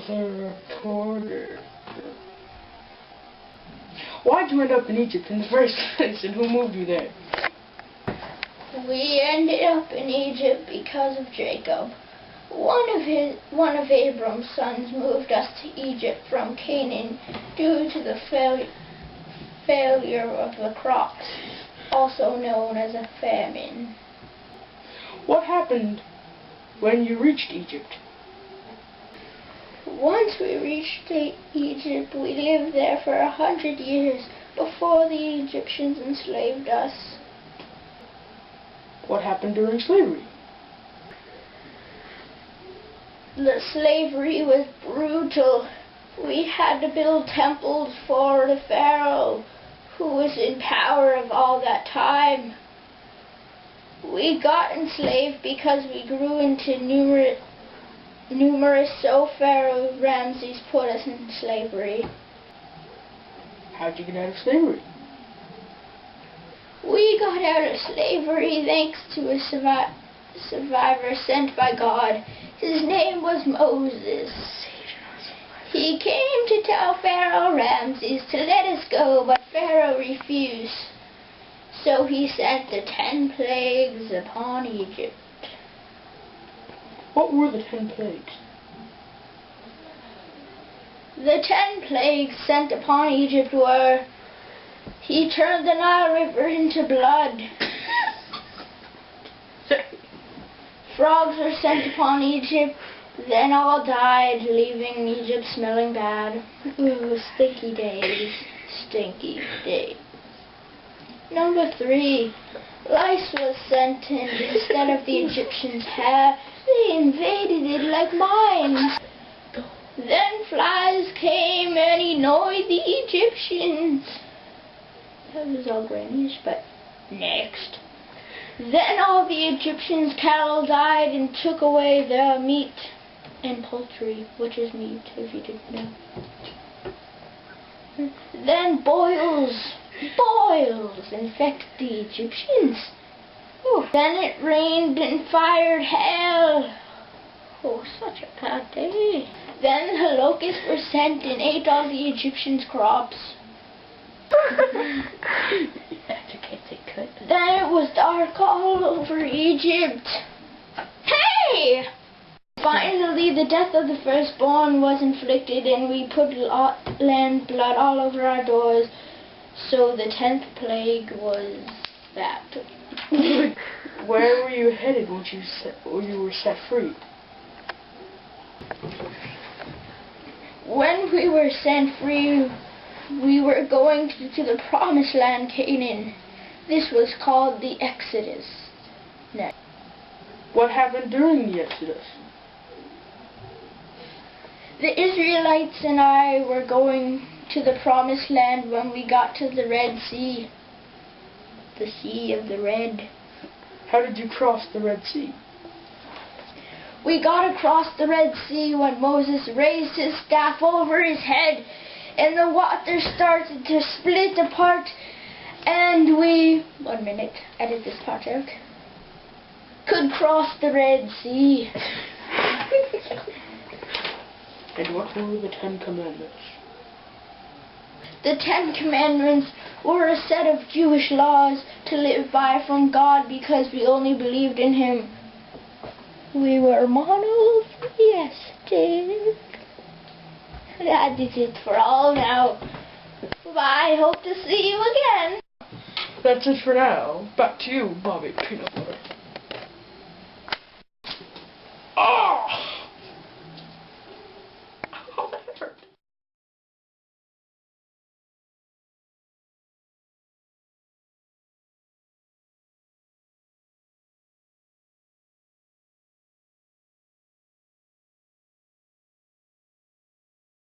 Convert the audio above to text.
the reporter. Why'd you end up in Egypt in the first place, and who moved you there? We ended up in Egypt because of Jacob. One of Abram's sons moved us to Egypt from Canaan due to the failure of the crops, also known as a famine. What happened when you reached Egypt? Once we reached Egypt, we lived there for 100 years before the Egyptians enslaved us. What happened during slavery? The slavery was brutal. We had to build temples for the Pharaoh, who was in power of all that time. We got enslaved because we grew into numerous, so Pharaoh Ramses put us in slavery. How'd you get out of slavery? We got out of slavery thanks to a survivor sent by God. His name was Moses. He came to tell Pharaoh Ramses to let us go, but Pharaoh refused. So he sent the 10 plagues upon Egypt. What were the 10 plagues? The 10 plagues sent upon Egypt were: he turned the Nile River into blood. Frogs were sent upon Egypt, then all died, leaving Egypt smelling bad. Ooh, stinky days. Stinky days. Number 3. Lice was sent in instead of the Egyptians' hair. They invaded it like mines. Then flies came and annoyed the Egyptians. That was all Granny's, but next. Then all the Egyptians' cattle died and took away their meat and poultry, which is meat, if you didn't know. Then boils infected the Egyptians. Ooh. Then it rained and fired hail. Oh, such a bad day. Then the locusts were sent and ate all the Egyptians' crops. Then it was dark all over Egypt. Hey! Finally, the death of the firstborn was inflicted, and we put land blood all over our doors. So the 10th plague was that. Where were you headed when you were set free? When we were sent free, we were going to the promised land, Canaan. This was called the Exodus. Next. What happened during the Exodus? The Israelites and I were going to the promised land when we got to the Red Sea. The Sea of the Red. How did you cross the Red Sea? We got across the Red Sea when Moses raised his staff over his head, and the water started to split apart, and we, 1 minute, edit this part out, could cross the Red Sea. And what were the 10 Commandments? The 10 Commandments were a set of Jewish laws to live by from God because we only believed in Him. We were monotheistic. That is it for all now. Bye. Hope to see you again. That's it for now. Back to you, Bobby Peanut Butter.